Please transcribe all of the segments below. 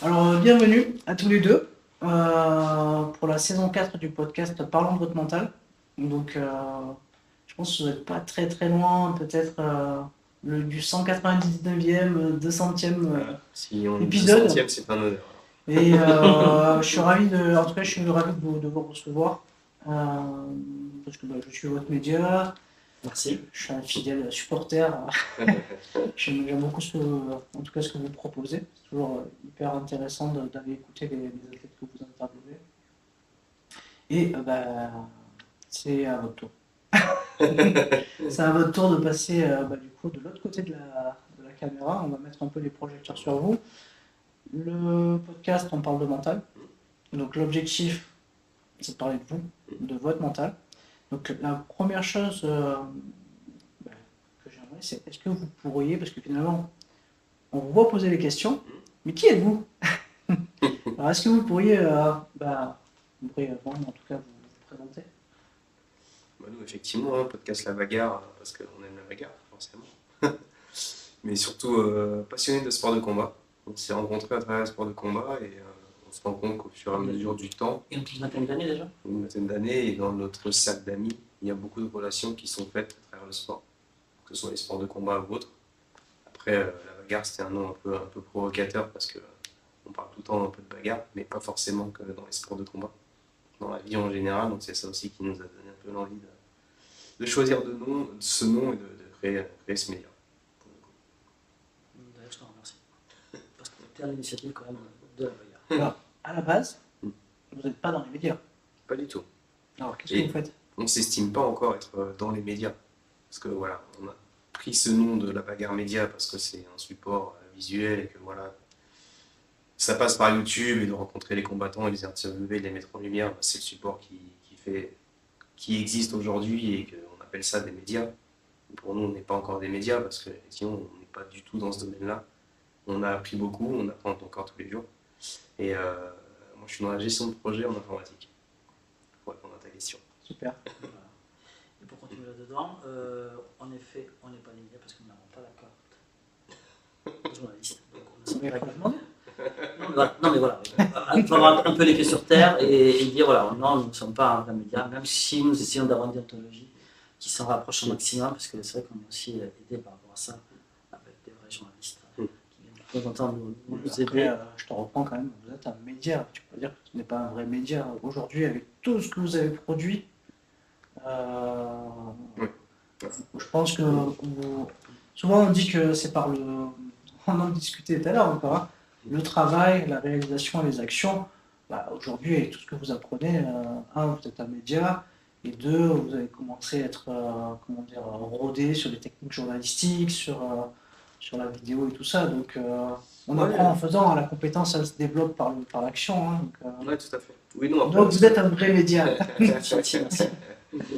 Alors, bienvenue à tous les deux pour la saison 4 du podcast Parlons de votre mental. Donc, je pense que vous n'êtes pas très très loin, peut-être du 199e, 200e Si on est épisode. 200e, c'est pas un honneur. Et je suis ravi en tout cas, je suis ravi de vous recevoir parce que je suis votre média. Merci. Je suis un fidèle supporter. J'aime beaucoup en tout cas ce que vous proposez. C'est toujours hyper intéressant d'aller écouter les athlètes que vous interviewez. Et c'est à votre tour. C'est à votre tour de passer du coup de l'autre côté de la caméra. On va mettre un peu les projecteurs sur vous. Le podcast, on parle de mental. Donc l'objectif, c'est de parler de vous, de votre mental. Donc la première chose que j'aimerais, c'est est-ce que vous pourriez, parce que finalement, on vous voit poser les questions, mais qui êtes-vous? Alors est-ce que vous pourriez, brièvement, en tout cas, vous présenter? Bah nous, effectivement, podcast La Bagarre, parce qu'on aime la bagarre, forcément. Mais surtout passionné de sport de combat. On s'est rencontrés à travers le sport de combat et on se rend compte qu'au fur et à mesure du temps, Une vingtaine d'années déjà. une vingtaine d'années, et dans notre cercle d'amis, il y a beaucoup de relations qui sont faites à travers le sport, que ce soit les sports de combat ou autres. Après, La Bagarre, c'était un nom un peu provocateur parce que on parle tout le temps un peu de bagarre, mais pas forcément que dans les sports de combat, dans la vie en général. Donc c'est ça aussi qui nous a donné un peu l'envie de choisir ce nom et de créer ce média. D'ailleurs, je t'en remercie. Parce que tu es à l'initiative quand même de la bagarre. Alors, à la base, vous n'êtes pas dans les médias. Pas du tout. Alors, qu'est-ce que vous faites? On ne s'estime pas encore être dans les médias. Parce que voilà, on a pris ce nom de La Bagarre Média parce que c'est un support visuel et que voilà, ça passe par YouTube et de rencontrer les combattants et les interviewer, les mettre en lumière, c'est le support qui existe aujourd'hui et qu'on appelle ça des médias. Pour nous, on n'est pas encore des médias parce que sinon, on n'est pas du tout dans ce domaine-là. On a appris beaucoup, on apprend encore tous les jours. Et moi, je suis dans la gestion de projet en informatique. Pour répondre à ta question. Super. Voilà. Et pour continuer là-dedans, en effet, on n'est pas des médias parce que nous n'avons pas la carte de journaliste. Donc on ne Vous pas demander? Non mais voilà, il faut avoir un peu les pieds sur terre et dire voilà, non, nous ne sommes pas un vrai média, même si nous essayons d'avoir une déontologie qui s'en rapproche au maximum, parce que c'est vrai qu'on est aussi aidé par rapport à ça, avec des vrais journalistes qui viennent de temps en temps nous Après, aider. je te reprends quand même, vous êtes un média. Tu peux dire que ce n'est pas un vrai média. Aujourd'hui, avec tout ce que vous avez produit, Oui. je pense que souvent on dit que c'est par le. On en discutait tout à l'heure encore, hein, le travail, la réalisation et les actions. Aujourd'hui, avec tout ce que vous apprenez, vous êtes un média, et deux, vous avez commencé à être rodé sur les techniques journalistiques, sur la vidéo et tout ça. Donc, on apprend en faisant, hein, la compétence, elle se développe par l'action. Hein, Oui, tout à fait. Oui, non, après, donc vous êtes un vrai média. Gentil, merci.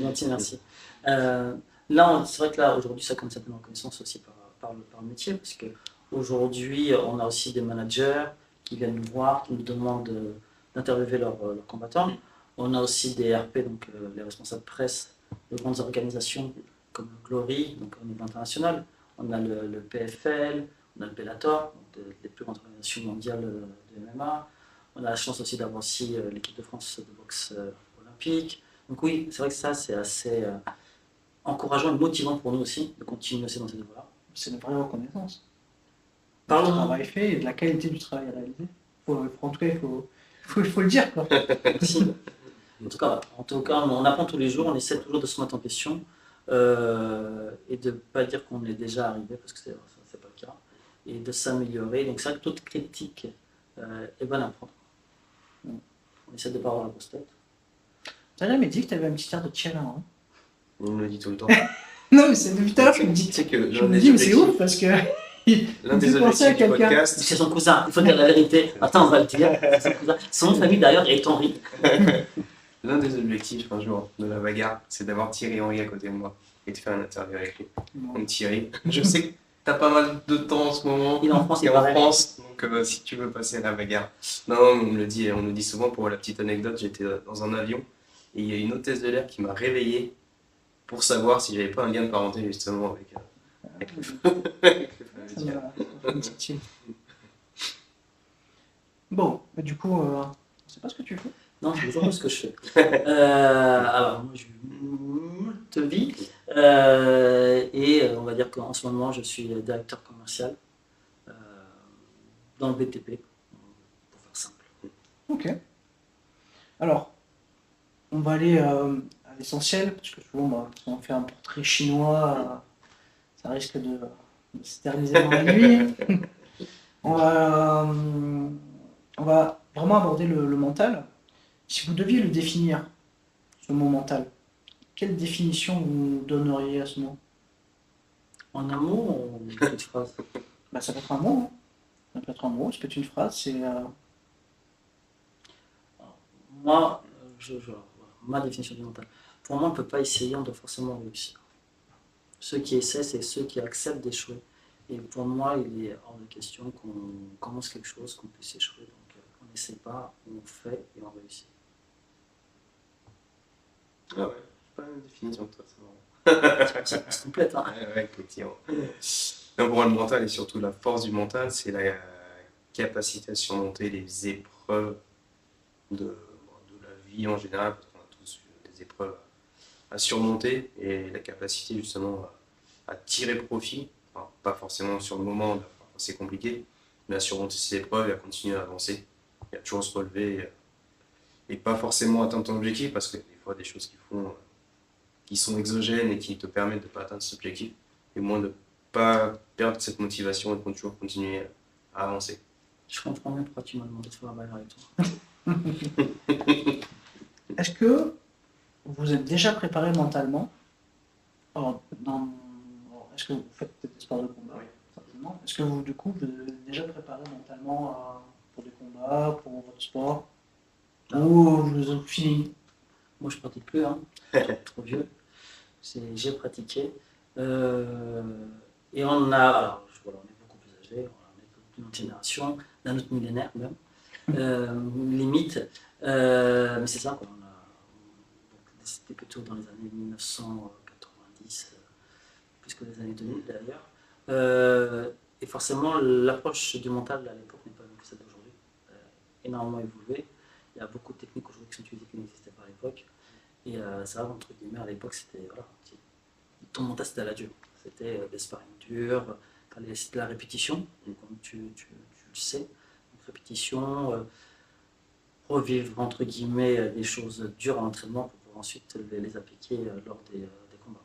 Gentil, merci. Là, c'est vrai que là, aujourd'hui, ça commence à prendre connaissance aussi par le métier, parce que aujourd'hui, on a aussi des managers qui viennent nous voir, qui nous demandent d'interviewer leurs combattants. On a aussi des RP, donc les responsables presse de grandes organisations comme Glory, donc au niveau international. On a le PFL, on a le Bellator, donc les plus grandes organisations mondiales de MMA. On a la chance aussi d'avoir aussi l'équipe de France de boxe olympique. Donc oui, c'est vrai que ça, c'est assez encourageant et motivant pour nous aussi de continuer aussi dans cette voie-là. C'est une vraie reconnaissance. Du Parlons. travail fait et de la qualité du travail réalisé. En tout cas, il faut le dire, quoi. Merci. En tout cas, on apprend tous les jours, on essaie toujours de se mettre en question et de ne pas dire qu'on est déjà arrivé, parce que c'est pas le cas, et de s'améliorer. Donc c'est vrai que toute critique est bonne à prendre. On essaie de ne pas avoir la grosse tête. T'as jamais dit que t'avais un petit air de Tchèque, hein? on me le dit tout le temps. Non, mais c'est depuis tout à l'heure que je me dis. C'est que Je me dis, mais c'est ouf parce que. l'un des objectifs du podcast, C'est son cousin, il faut dire la vérité. Attends, on va le dire. C'est son cousin. Son nom de famille d'ailleurs est Henri. l'un des objectifs un jour de La Bagarre, c'est d'avoir Thierry Henry à côté de moi et de faire une interview avec lui. Donc Thierry, je sais que t'as pas mal de temps en ce moment. Il est en France, T'es en France, donc si tu veux passer à La Bagarre. Non, on me le dit souvent. Pour la petite anecdote, j'étais dans un avion et il y a une hôtesse de l'air qui m'a réveillé pour savoir si j'avais pas un lien de parenté justement avec le fameux Thierry. Ça m'a fait une petite chill. Bon, bah, du coup, je sais pas ce que tu fais. Non, je sais toujours pas ce que je fais. Alors, moi, j'ai eu moult vie. On va dire qu'en ce moment, je suis directeur commercial euh, dans le BTP, pour faire simple. Ok. Alors, on va aller à l'essentiel, parce que souvent, bah, si on fait un portrait chinois, ça risque de s'éterniser dans la nuit. On va vraiment aborder le mental. Si vous deviez le définir, ce mot mental, quelle définition vous donneriez à ce mot? En un mot, ou une petite phrase? Bah, ça peut être un mot, hein. Ça peut être un mot, ça peut être une phrase, c'est Moi, voilà, ma définition du mental. Pour moi, on ne peut pas essayer, on doit forcément réussir. Ceux qui essaient, c'est ceux qui acceptent d'échouer. Et pour moi, il est hors de question qu'on commence quelque chose, qu'on puisse échouer. Donc, on n'essaie pas, on fait et on réussit. Ah ouais, pas la même définition que toi, c'est marrant. Ça se complète, hein. Ouais, effectivement. Non, pour moi, le mental et surtout la force du mental, c'est la capacité à surmonter les épreuves de la vie en général, parce qu'on a tous eu des épreuves à surmonter et la capacité justement à tirer profit, enfin, pas forcément sur le moment, là, parfois c'est compliqué, mais à surmonter ces épreuves et à continuer à avancer, et à toujours se relever et pas forcément atteindre ton objectif parce que des fois des choses qui sont exogènes et qui te permettent de ne pas atteindre cet objectif, et moins de ne pas perdre cette motivation et de toujours continuer à avancer. Je comprends bien pourquoi tu m'as demandé de faire un bail avec toi. est-ce que vous êtes déjà préparé mentalement? Alors, est-ce que vous faites des sports de combat? Oui. Certainement. Est-ce que vous, du coup, vous êtes déjà préparé mentalement pour des combats, pour votre sport? Ou vous êtes fini? Moi, je ne pratique plus, hein. Trop vieux. J'ai pratiqué. Et on a, alors, voilà, on est beaucoup plus âgés, on est d'une autre génération, d'un autre millénaire même, limite. Mais c'est ça, quoi. C'était plutôt dans les années 1990, plus que les années 2000 d'ailleurs. Et forcément, l'approche du mental à l'époque n'est pas la même que celle d'aujourd'hui. Énormément évolué. Il y a beaucoup de techniques aujourd'hui qui sont utilisées qui n'existaient pas à l'époque. Et ça, entre guillemets, à l'époque, c'était voilà, ton mental, c'était à la dure. C'était des sparring durs, c'était de la répétition, comme tu le sais. Donc, répétition, revivre entre guillemets des choses dures en entraînement pour pouvoir ensuite les appliquer lors des combats.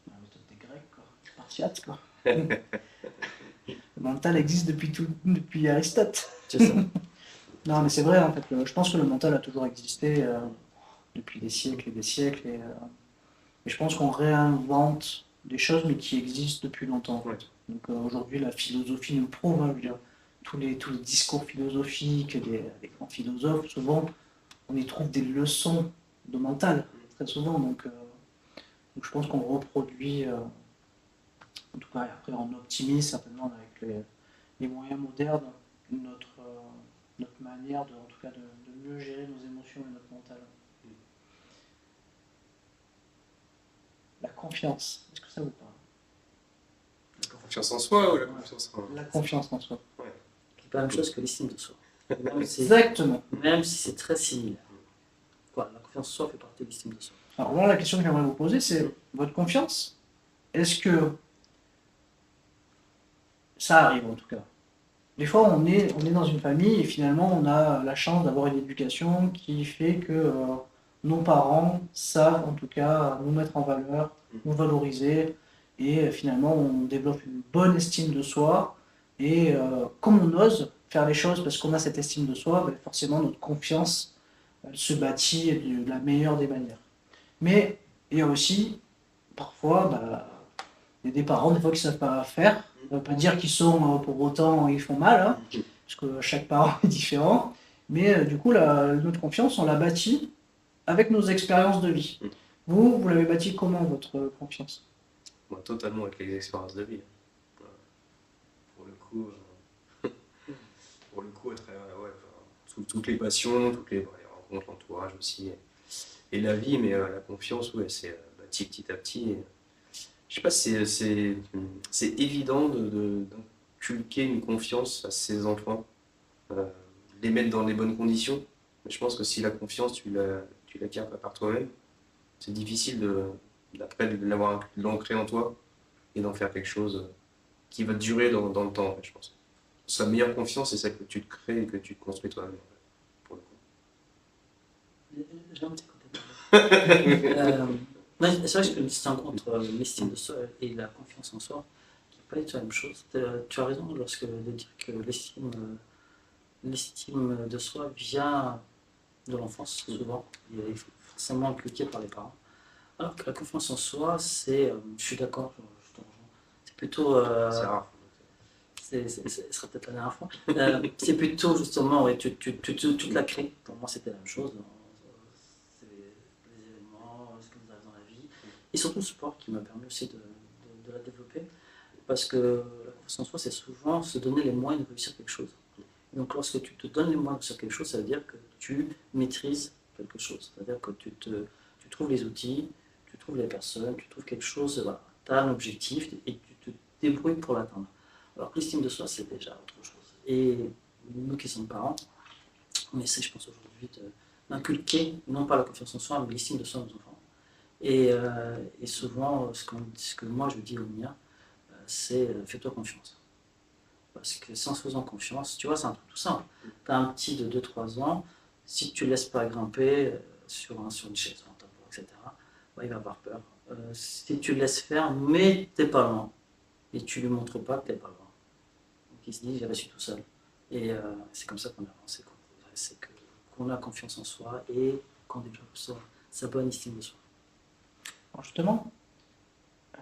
La méthode des Grecs, quoi. Spartiates, quoi. Le mental existe depuis Aristote. C'est ça. Non, mais c'est vrai, en fait. Je pense que le mental a toujours existé depuis des siècles et des siècles. Et je pense qu'on réinvente des choses, mais qui existent depuis longtemps. En fait. Donc aujourd'hui, la philosophie nous le prouve. Hein, je veux dire, tous les discours philosophiques des grands philosophes, souvent, on y trouve des leçons de mental, très souvent. Donc je pense qu'on reproduit, en tout cas, après on optimise certainement avec les moyens modernes notre manière, en tout cas, de mieux gérer nos émotions et notre mental. La confiance, est-ce que ça vous parle? La confiance en soi ou la confiance en... La confiance en soi. Ouais. C'est pas la même chose que l'estime de soi. Exactement. Même si c'est très similaire. Quoi, la confiance en soi fait partie de l'estime de soi. Alors moi, la question que j'aimerais vous poser, c'est votre confiance. Est-ce que ça arrive en tout cas? Des fois, on est dans une famille et finalement, on a la chance d'avoir une éducation qui fait que nos parents savent en tout cas nous mettre en valeur, nous valoriser et finalement, on développe une bonne estime de soi et comme on ose faire les choses parce qu'on a cette estime de soi, ben, forcément, notre confiance elle se bâtit de la meilleure des manières. Mais il y a aussi parfois il y a des parents des fois qui ne savent pas faire. Ça ne veut pas dire qu'ils sont pour autant ils font mal, hein, parce que chaque parent est différent. Mais du coup, notre confiance, on l'a bâtie avec nos expériences de vie. Vous l'avez bâtie comment, votre confiance? Moi, totalement avec les expériences de vie. Pour le coup, à travers toutes les passions, toutes les rencontres, l'entourage aussi, et la vie, mais la confiance, ouais, c'est bâti petit à petit. Je sais pas si c'est évident inculquer une confiance à ses enfants, euh, les mettre dans les bonnes conditions. Mais je pense que si la confiance, tu l'acquiers pas par toi-même, c'est difficile d'après de l'ancrer en toi et d'en faire quelque chose qui va durer dans le temps, en fait, je pense. Sa meilleure confiance, c'est celle que tu te crées et que tu te construis toi-même, en fait, pour le coup. J'ai un petit côté. Non, c'est vrai que je distingue entre l'estime de soi et la confiance en soi, qui n'est pas du tout la même chose. Tu as raison lorsque de dire que l'estime de soi vient de l'enfance, souvent, et est forcément inculquée par les parents. Alors que la confiance en soi, c'est, je suis d'accord, je te rejoins, c'est plutôt, C'est rare. ce sera peut-être la dernière fois, c'est plutôt justement, ouais, tu te la crées. Pour moi, c'était la même chose. C'est les événements, ce que vous avez dans la vie, et surtout le sport qui m'a permis aussi de la développer. Parce que la confiance en soi, c'est souvent se donner les moyens de réussir quelque chose. Donc lorsque tu te donnes les moyens de réussir quelque chose, ça veut dire que tu maîtrises quelque chose. C'est-à-dire que tu trouves les outils, tu trouves les personnes, tu trouves quelque chose, voilà. Tu as un objectif et tu te débrouilles pour l'atteindre. Alors que l'estime de soi, c'est déjà autre chose. Et nous qui sommes parents, on essaie, je pense, aujourd'hui d'inculquer, non pas la confiance en soi, mais l'estime de soi à nos enfants. Et souvent, ce que moi je dis aux miens, c'est fais-toi confiance. Parce que sans se faisant confiance, tu vois, c'est un truc tout simple. Tu as un petit de 2-3 ans, si tu ne le laisses pas grimper sur une chaise, un tableau, etc., bah, il va avoir peur. Si tu le laisses faire, mais tu n'es pas loin, et tu ne lui montres pas que tu n'es pas loin. Donc il se dit, j'ai réussi tout seul. Et c'est comme ça qu'on avance et qu'on progresse, qu'on a confiance en soi et qu'on développe sa bonne estime de soi. Alors justement,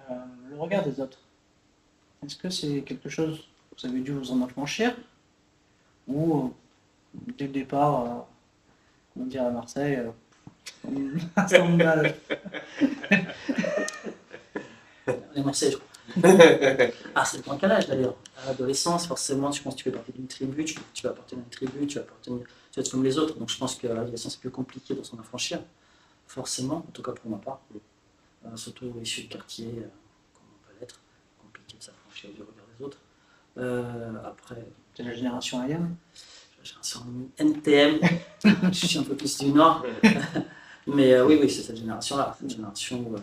le regard des autres, est-ce que c'est quelque chose que vous avez dû vous en affranchir ou dès le départ, comment dire à Marseille, un scandale. Les Marseillais, je crois. Ah, c'est pour quel âge d'ailleurs? À l'adolescence, forcément, je pense que tu fais partie d'une tribu, tu vas appartenir à une tribu, tu vas être comme les autres. Donc je pense qu'à l'adolescence, c'est plus compliqué de s'en affranchir, forcément, en tout cas pour ma part. Surtout issu de quartier, comme on peut l'être, compliqué de s'affranchir du regard des autres. Après, C'est la génération IAM. la génération NTM, je suis un peu plus du Nord. Mais oui, c'est cette génération-là, cette génération où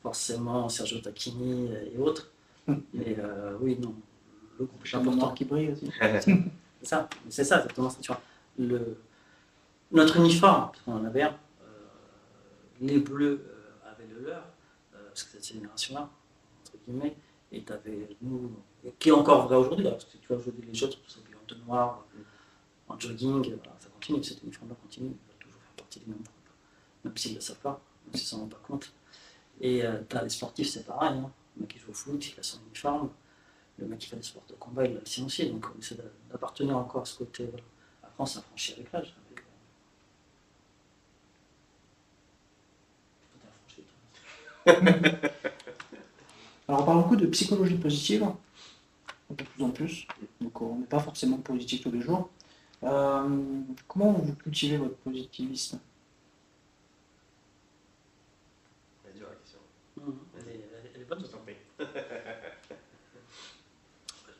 forcément Sergio Tacchini et autres. Mais oui, non, le groupe est important. Qui brille aussi. C'est ça, exactement ça. Tu vois. Notre uniforme, parce qu'on en avait un, les bleus avaient le leur, parce que cette génération-là, entre guillemets, et t'avais nous, qui est encore vrai aujourd'hui, parce que tu vois, aujourd'hui les jeunes sont tous habillés en tenue noire, en jogging, voilà, ça continue, cet uniforme-là continue, ils veulent toujours faire partie du même groupe, même s'ils ne le savent pas, même s'ils ne s'en rendent pas compte. Et t'as les sportifs, c'est pareil, hein. Le mec qui joue au foot, il a son uniforme, le mec qui fait des sports de combat, il a le sien aussi, donc on essaie d'appartenir encore à ce côté. Voilà. Après, on s'affranchit avec l'âge. Alors on parle beaucoup de psychologie positive, de plus en plus, donc on n'est pas forcément positif tous les jours. Comment vous cultivez votre positivisme? Elle est dure la question. Elle est bonne, je t'en prie.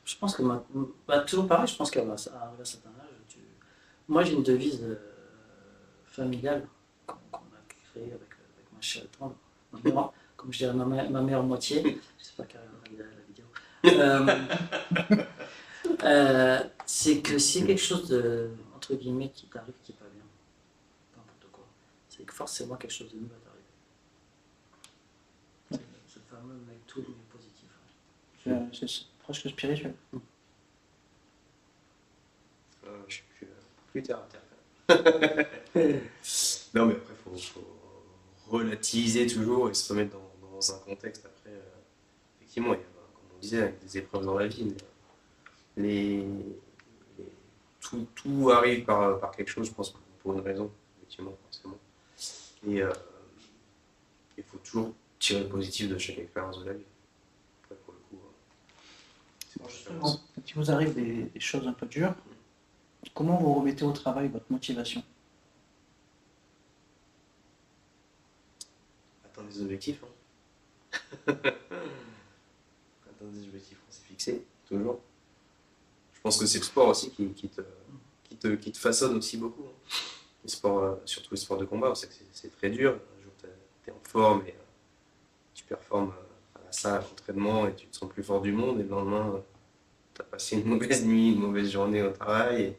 Je pense que toujours pareil, je pense qu'à un certain âge, moi j'ai une devise familiale qu'on a créée avec ma chère tante, comme je dirais ma meilleure moitié, j'espère qu'elle regardera la vidéo. C'est que s'il y a quelque chose de, entre guillemets, qui t'arrive qui n'est pas bien, n'importe quoi, c'est que forcément quelque chose de nouveau va t'arriver. Ce fameux mec tout est positif. C'est presque spirituel. Je suis plus terre à terre. Non, mais après, il faut relativiser toujours et se remettre dans un contexte. Après, effectivement, il y a, comme on disait, des épreuves dans la vie, mais tout arrive par quelque chose, je pense, pour une raison, effectivement, forcément. Et il faut toujours tirer le positif de chaque expérience de la vie. Après, pour le coup, Justement, quand il vous arrive des choses un peu dures, comment vous remettez au travail votre motivation? atteindre des objectifs. Atteindre des objectifs qu'on s'est fixés, toujours. pense que c'est le sport aussi qui te façonne aussi beaucoup, hein. Les sports, surtout les sports de combat, on sait que c'est très dur. Un jour, tu es en forme et tu performes à la salle, à l'entraînement, et tu te sens le plus fort du monde, et le lendemain, tu as passé une mauvaise nuit, une mauvaise journée au travail,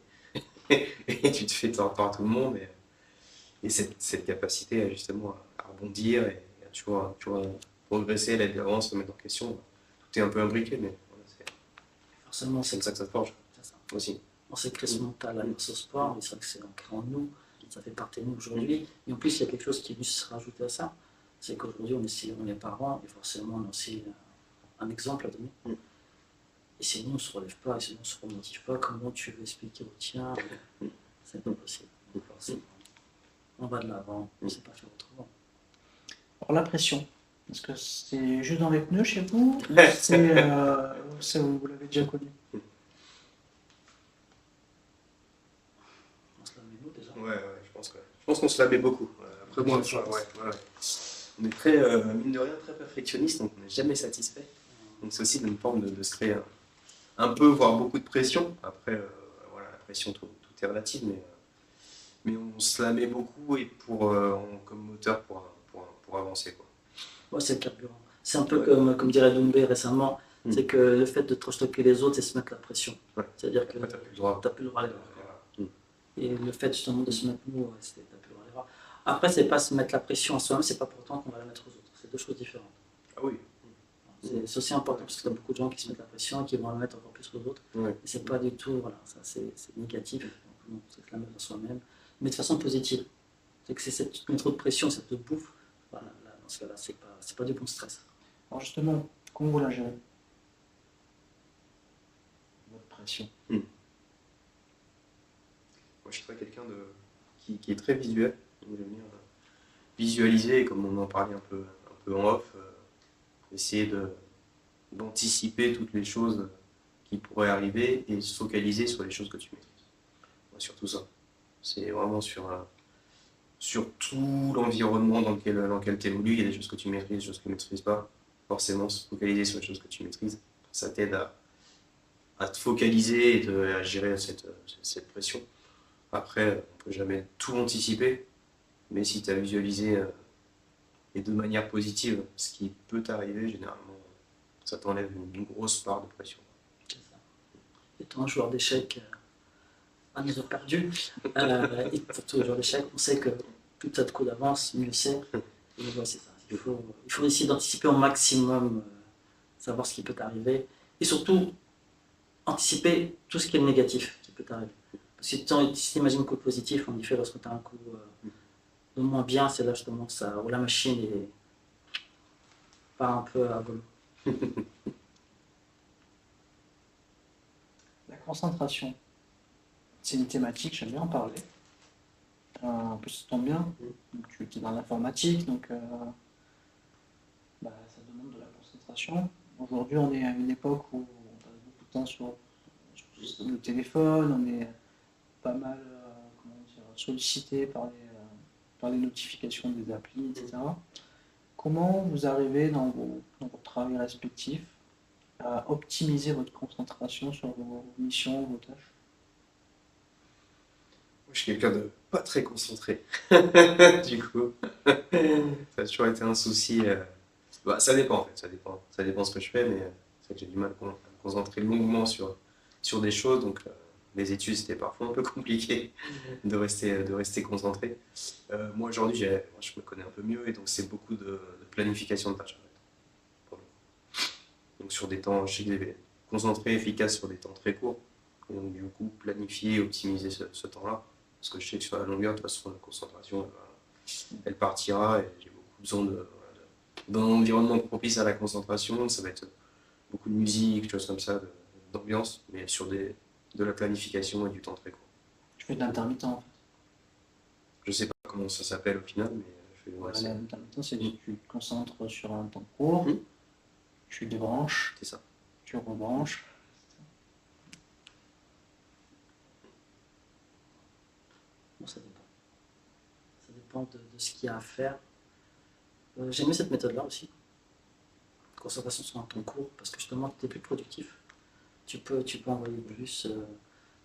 et tu te fais tort par tout le monde. Et cette capacité justement à rebondir et à toujours progresser, aller de l'avant, se remettre en question, tout est un peu imbriqué, mais voilà, Forcément, c'est comme ça que ça se forge c'est ça. aussi. On sait que ce mental à ce sport, et c'est vrai que c'est ancré en nous, ça fait partie de nous aujourd'hui. Et en plus, il y a quelque chose qui est venu se rajouter à ça, c'est qu'aujourd'hui, on est parents, et forcément, on a aussi un exemple à donner. Et sinon, on ne se relève pas, et sinon, on ne se remotive pas. Comment tu veux expliquer au tien? C'est pas possible. Donc, forcément, on va de l'avant, on ne sait pas faire autrement. Alors la pression, est-ce que c'est juste dans les pneus chez vous ou vous l'avez déjà connu? On se la met nous déjà. Ouais, je pense qu'on se la met beaucoup. Après moi, ouais. On est très, mine de rien, très perfectionniste, donc on n'est jamais satisfait. Donc c'est aussi une forme de se créer un peu, voire beaucoup de pression. Après, voilà, la pression, tout est relatif, mais on se la met beaucoup et comme moteur pour avancer, quoi. Ouais, c'est le carburant. C'est un peu comme dirait Doumbé récemment, c'est que le fait de trop stocker les autres, c'est se mettre la pression. Ouais. C'est-à-dire que Après, t'as plus le droit. tu n'as plus le droit à l'erreur. Voilà. Et le fait justement de se mettre nous, tu n'as plus le droit à l'erreur. Après, c'est pas se mettre la pression à soi-même, c'est pas pour autant qu'on va la mettre aux autres. C'est deux choses différentes. Ah oui. C'est aussi important parce que tu as beaucoup de gens qui se mettent la pression et qui vont la mettre encore plus aux autres. Ouais. Et c'est pas du tout, voilà, ça c'est négatif. Donc, non, c'est se la mettre à soi-même, mais de façon positive. C'est que c'est tu te mets trop de pression, ça te bouffe. Voilà, là, dans ce cas-là, c'est pas du bon stress. Alors justement, comment vous la gérez? Votre pression. Moi, je suis quelqu'un qui est très visuel. Donc, j'aime bien visualiser, comme on en parlait un peu en off, essayer d'anticiper toutes les choses qui pourraient arriver et se focaliser sur les choses que tu maîtrises. Moi, surtout ça. C'est vraiment sur tout l'environnement dans lequel tu évolues. Il y a des choses que tu maîtrises, des choses que tu ne maîtrises pas. Forcément, se focaliser sur les choses que tu maîtrises, ça t'aide à te focaliser et à gérer cette pression. Après, on ne peut jamais tout anticiper, mais si tu as visualisé et de manière positive ce qui peut t'arriver, généralement, ça t'enlève une grosse part de pression. C'est ça. Étant un joueur d'échecs à nos heures perdues, et pour tous les joueurs d'échecs, on sait que plus tu as de coups d'avance, mieux c'est. Et ouais, c'est ça. Il faut essayer d'anticiper au maximum, savoir ce qui peut t'arriver, et surtout anticiper tout ce qui est négatif qui peut t'arriver. Parce que si tu imagines un coup positif, en effet, lorsque tu as un coup de moins bien, c'est là justement où la machine est pas un peu à volo. La concentration, c'est une thématique, j'aime bien en parler. En plus, ça tombe bien. Donc, tu es dans l'informatique, donc ça demande de la concentration. Aujourd'hui, on est à une époque où on passe beaucoup de temps sur le téléphone, on est pas mal sollicité par les notifications des applis, etc. Comment vous arrivez dans votre travail respectif à optimiser votre concentration sur vos missions, vos tâches? Moi, je suis quelqu'un de pas très concentré. Du coup, ça a toujours été un souci. Ça dépend en fait, ça dépend ce que je fais, mais c'est vrai que j'ai du mal à me concentrer longuement sur des choses, donc les études c'était parfois un peu compliqué de rester concentré. Moi aujourd'hui, je me connais un peu mieux et donc c'est beaucoup de planification de tâches en fait, pour le coup. Donc sur des temps, je sais que je vais concentrer efficace sur des temps très courts, et donc du coup planifier, optimiser ce temps-là, parce que je sais que sur la longueur, de toute façon la concentration elle partira et j'ai beaucoup besoin d'un environnement propice à la concentration. Ça va être beaucoup de musique, des choses comme ça, d'ambiance, mais sur de la planification et du temps très court. Tu fais de l'intermittent en fait. Je sais pas comment ça s'appelle au final, mais je fais Voilà, l'intermittent, c'est que tu te concentres sur un temps court, tu débranches, c'est ça. tu rebranches. Bon, ça dépend. Ça dépend de ce qu'il y a à faire. J'aime bien cette méthode-là aussi. Concentration sur un temps court, parce que justement, tu es plus productif. tu peux envoyer plus,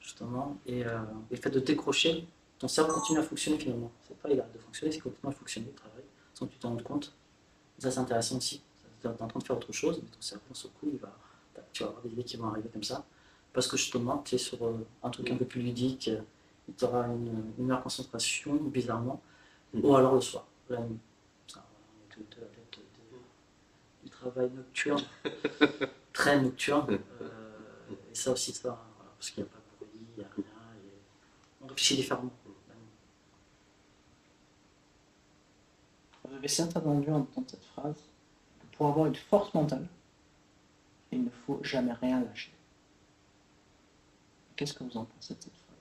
justement. Et le fait de décrocher, ton cerveau continue à fonctionner finalement. C'est pas il arrête de fonctionner, c'est qu'il continue à fonctionner, il travaille, sans que tu t'en rendes compte. Et ça, c'est intéressant aussi. Tu es en train de faire autre chose, mais ton cerveau, sur le coup, tu vas avoir des idées qui vont arriver comme ça. Parce que justement, tu es sur un truc un peu plus ludique, tu auras une meilleure concentration, bizarrement, ou alors le soir, la nuit. Ça, on est tous adeptes du travail nocturne, très nocturne. Et ça aussi, ça, voilà, parce qu'il n'y a pas de bruit, il n'y a rien. On réfléchit différemment. Vous avez certainement dû entendre cette phrase. Pour avoir une force mentale, il ne faut jamais rien lâcher. Qu'est-ce que vous en pensez de cette phrase?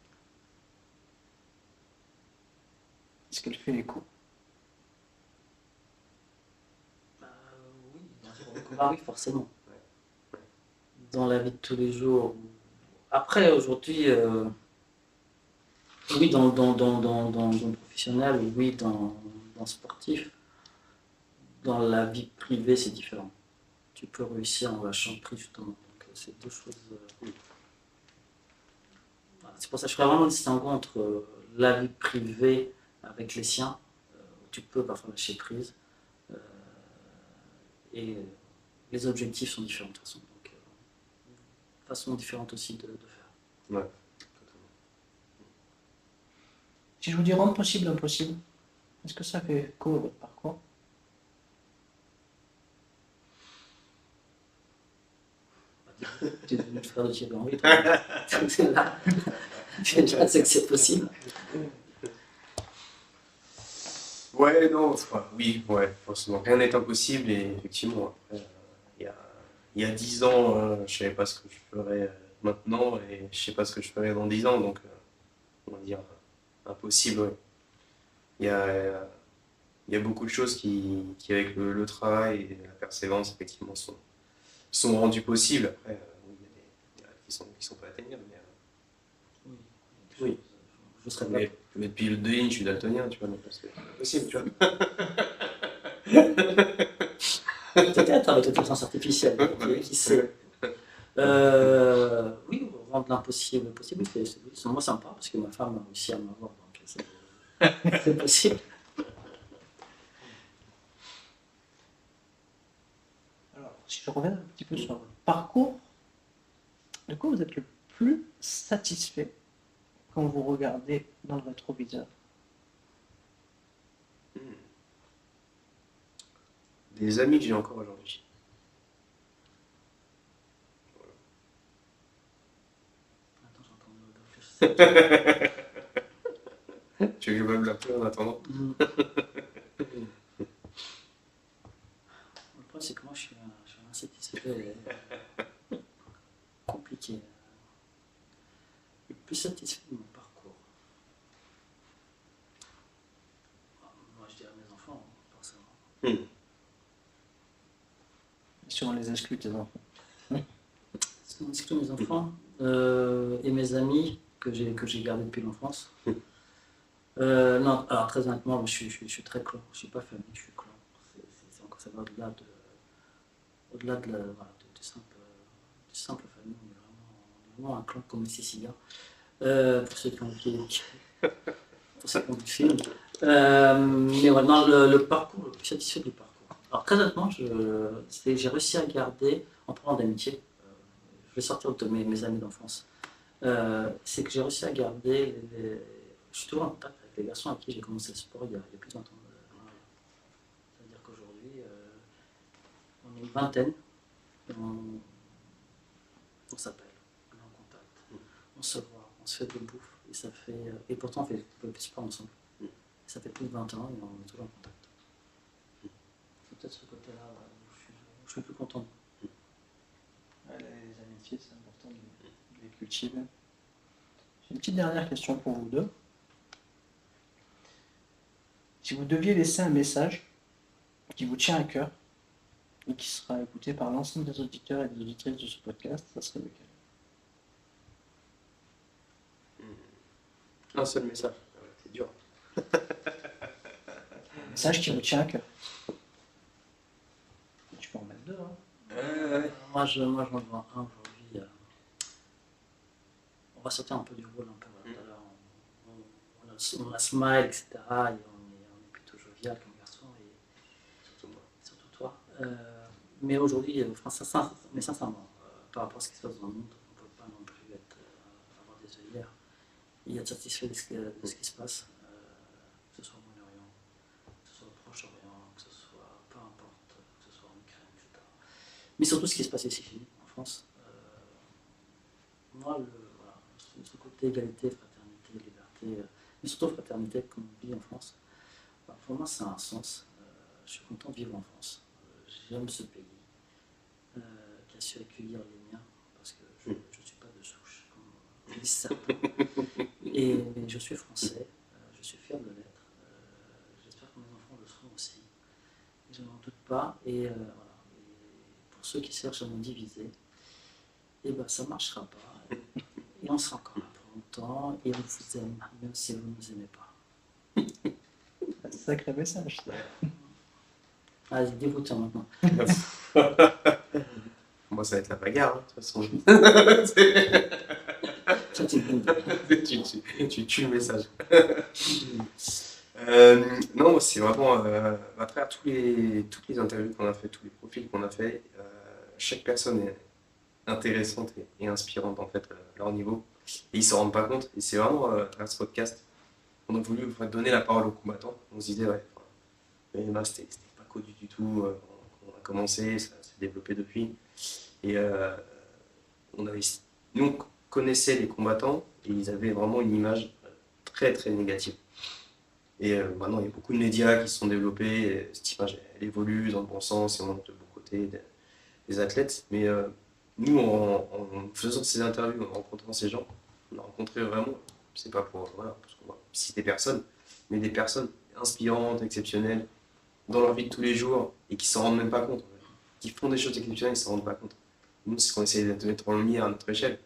Est-ce qu'elle fait écho? Oui, oui, forcément. Dans la vie de tous les jours. Après, aujourd'hui, oui, dans le professionnel, oui, dans le sportif. Dans la vie privée, c'est différent. Tu peux réussir en lâchant prise, justement. Donc, c'est deux choses. Voilà. C'est pour ça que je ferais vraiment une distinction entre la vie privée avec les siens, où tu peux parfois lâcher prise, et les objectifs sont différents de toute façon. Donc, façon différente aussi de faire. Ouais. Si je vous dis rendre possible l'impossible, est-ce que ça fait écho à votre parcours? Tu es devenu le frère de Thierry Henry, c'est là. Je sais que c'est possible. Ouais, non, enfin, oui, ouais, forcément. Rien n'est impossible et effectivement, après, il y a 10 ans, je savais pas ce que je ferais maintenant et je sais pas ce que je ferais dans 10 ans, donc on va dire impossible, ouais. Il y a, il y a beaucoup de choses qui avec le travail et la persévérance, effectivement, sont rendues possibles. Après, oui, il y a des rêves qui sont pas atteignables, Oui, je serais pas. mais depuis le 2 je suis daltonien, tu vois, donc c'est impossible, tu vois. Peut-être avec l'intelligence artificielle, qui sait. Oui, rendre l'impossible possible, c'est vraiment sympa parce que ma femme a réussi à m'avoir, donc c'est possible. Alors, si je reviens un petit peu sur votre parcours, de quoi vous êtes le plus satisfait quand vous regardez dans le rétroviseur? Des amis que j'ai encore aujourd'hui. Attends, j'entends réfléchir. Tu veux que je me l'appeler en attendant? Le problème, c'est que moi, je suis insatisfait. Compliqué. Le plus satisfait de mon parcours. Moi, je dirais mes enfants, forcément. Si on les exclut tes enfants. Si on exclut mes enfants et mes amis que j'ai gardés depuis l'enfance. Non, alors très honnêtement, je suis très clan. Je ne suis pas famille, je suis clan. Ça va au-delà de simple famille. On est vraiment un clan comme les Siciliens. Pour ceux qui ont vu le film. Mais ouais, non, le parcours, le plus satisfait du parcours. Alors très honnêtement, j'ai réussi à garder, en parlant d'amitié, je vais sortir de mes amis d'enfance, c'est que j'ai réussi à garder, je suis toujours en contact avec les garçons avec qui j'ai commencé le sport il y a plus de 20 ans. C'est-à-dire qu'aujourd'hui, on est une vingtaine, on s'appelle, on est en contact, on se voit, on se fait de bouffe, et pourtant on fait plus de sport ensemble. Ça fait plus de 20 ans et on est toujours en contact. C'est peut-être ce côté-là où je suis plus content. Ouais, les amitiés, c'est important de les cultiver. J'ai une petite dernière question pour vous deux. Si vous deviez laisser un message qui vous tient à cœur et qui sera écouté par l'ensemble des auditeurs et des auditrices de ce podcast, ça serait lequel? Un seul message, c'est dur. Un message qui vous tient à cœur. Tu peux en mettre deux, hein. Moi, j'en vois un aujourd'hui. on va sortir un peu du rôle un peu. Voilà, tout à l'heure, on a smile, etc. Et on est plutôt jovial comme garçon, et Surtout moi. surtout toi. Mais aujourd'hui, mais sincèrement, par rapport à ce qui se passe dans le monde, on ne peut pas non plus avoir des œillères et être satisfait de ce qui se passe, que ce soit au Moyen-Orient, que ce soit au Proche-Orient, que ce soit peu importe, que ce soit en Ukraine, etc. Mais surtout ce qui se passe ici chez nous, en France. Moi, voilà, ce côté égalité, fraternité, liberté, mais surtout fraternité, comme on dit en France, pour moi, ça a un sens. Je suis content de vivre en France. J'aime ce pays qui a su accueillir les miens, parce que je ne suis pas de souche, comme disent certains. Et je suis français, je suis fier de l'être. J'espère que mes enfants le seront aussi. Je n'en doute pas. Et voilà. Et pour ceux qui cherchent à nous diviser, eh ben, ça ne marchera pas. Et on sera encore là pour longtemps. Et on vous aime, même si vous ne nous aimez pas. Sacré message. Ça. Allez, dégoûtant maintenant. Moi, ça va être la bagarre, hein, de toute façon. Ça, c'est bon. Tu tues le message. Non, c'est vraiment à travers toutes les interviews qu'on a fait, tous les profils qu'on a fait, chaque personne est intéressante et inspirante en fait à leur niveau. Et ils s'en rendent pas compte. Et c'est vraiment à travers ce podcast, on a voulu donner la parole aux combattants. On se disait, ouais, le MMA c'était pas connu du tout. On a commencé, ça s'est développé depuis. Et nous, on connaissait les combattants et ils avaient vraiment une image très très négative. Et maintenant, il y a beaucoup de médias qui se sont développés. Et cette image, elle évolue dans le bon sens et on montre le bon côté des athlètes. Mais nous, en faisant ces interviews, en rencontrant ces gens, on a rencontré vraiment, c'est pas pour, voilà, parce qu'on va citer personne, mais des personnes inspirantes, exceptionnelles, dans leur vie de tous les jours et qui s'en rendent même pas compte. En fait. Qui font des choses exceptionnelles, ils s'en rendent pas compte. Nous, c'est ce qu'on essaie de mettre en lumière à notre échelle.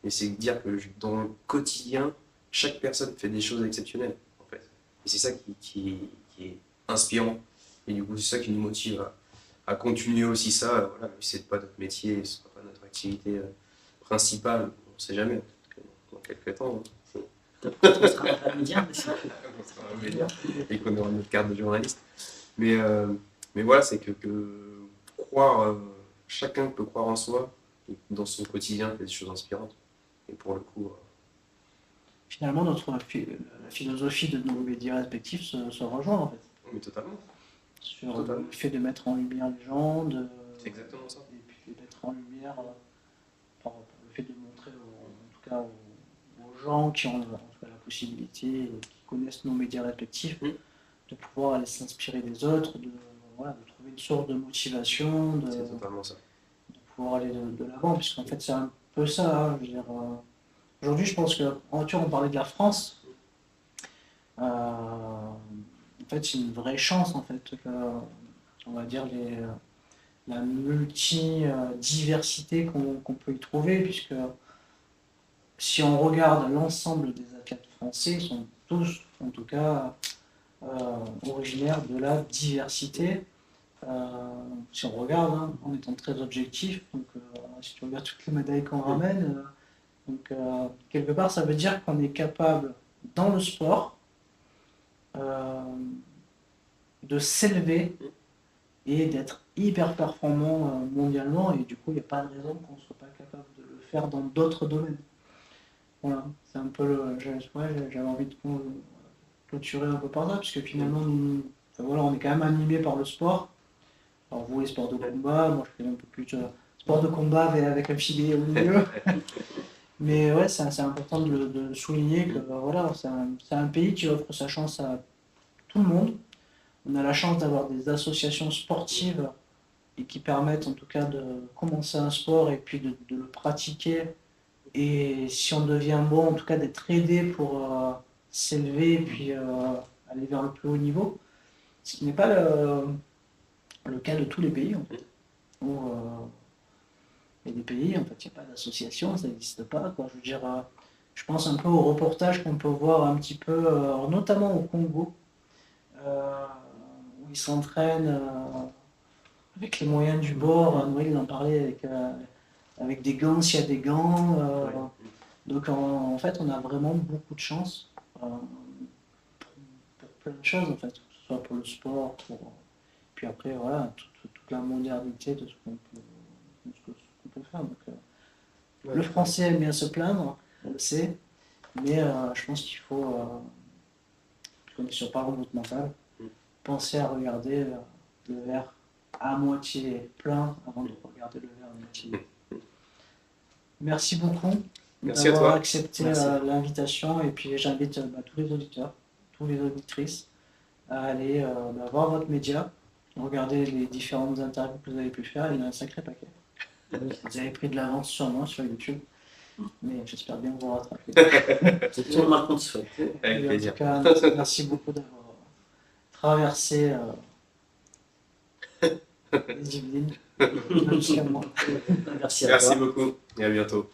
Et c'est de dire que dans le quotidien, chaque personne fait des choses exceptionnelles, en fait. Et c'est ça qui est inspirant. Et du coup, c'est ça qui nous motive à continuer aussi ça. Voilà, même si c'est pas notre métier, ce sera pas notre activité principale, on sait jamais. Dans quelques temps. Peut-être qu'on sera un média, mais c'est et qu'on aura notre carte de journaliste. Mais voilà, c'est que croire, chacun peut croire en soi, et dans son quotidien, fait des choses inspirantes. Et pour le coup. Finalement, la philosophie de nos médias respectifs se rejoint en fait. Mais totalement. Sur le fait de mettre en lumière les gens, c'est exactement ça. Et puis de mettre en lumière par le fait de montrer en tout cas aux gens qui ont en tout cas, la possibilité, qui connaissent nos médias respectifs, de pouvoir aller s'inspirer des autres, de trouver une sorte de motivation, c'est totalement ça. De pouvoir aller de l'avant, puisqu'en fait c'est un peu ça, hein, je veux dire, aujourd'hui je pense on parlait de la France, en fait c'est une vraie chance en fait, on va dire la multi-diversité qu'on peut y trouver, puisque si on regarde l'ensemble des athlètes français, ils sont tous en tout cas originaires de la diversité. Si on regarde, hein, en étant très objectif, donc si tu regardes toutes les médailles qu'on ramène, donc quelque part ça veut dire qu'on est capable dans le sport de s'élever et d'être hyper performant mondialement, et du coup il n'y a pas de raison qu'on ne soit pas capable de le faire dans d'autres domaines. Voilà, c'est un peu j'avais envie de clôturer un peu par ça, parce que finalement on est quand même animé par le sport. Alors vous, les sports de combat, moi je fais un peu plus sport de combat avec un filet au milieu. Mais ouais, c'est important de souligner que voilà, c'est un pays qui offre sa chance à tout le monde. On a la chance d'avoir des associations sportives et qui permettent en tout cas de commencer un sport et puis de le pratiquer. Et si on devient bon, en tout cas d'être aidé pour s'élever et puis aller vers le plus haut niveau. Ce qui n'est pas le cas de tous les pays en fait. Où, il y a des pays, en fait, il n'y a pas d'association, ça n'existe pas. Quoi. Je veux dire, je pense un peu aux reportages qu'on peut voir un petit peu, notamment au Congo, où ils s'entraînent avec les moyens du bord. Noël en parlait avec des gants s'il y a des gants. Donc en fait, on a vraiment beaucoup de chance pour plein de choses, en fait, que ce soit pour le sport, puis après, voilà, toute la modernité de ce qu'on peut faire. Donc, le français aime bien se plaindre, on le sait, mais je pense qu'il faut, qu'on est sur par route mentale, penser à regarder le verre à moitié plein avant de regarder le verre à moitié vide. Merci beaucoup Merci à d'avoir toi. accepté Merci. l'invitation, et puis j'invite tous les auditeurs, tous les auditrices à aller voir votre média, regarder les différentes interviews que vous avez pu faire. Il y en a un sacré paquet. Vous avez pris de l'avance sur moi sur YouTube, mais j'espère bien vous rattraper. C'est tout le mal qu'on te souhaite. Avec Et plaisir. En tout cas, merci beaucoup d'avoir traversé les Yvelines jusqu'à moi. Merci à Merci toi. beaucoup et à bientôt.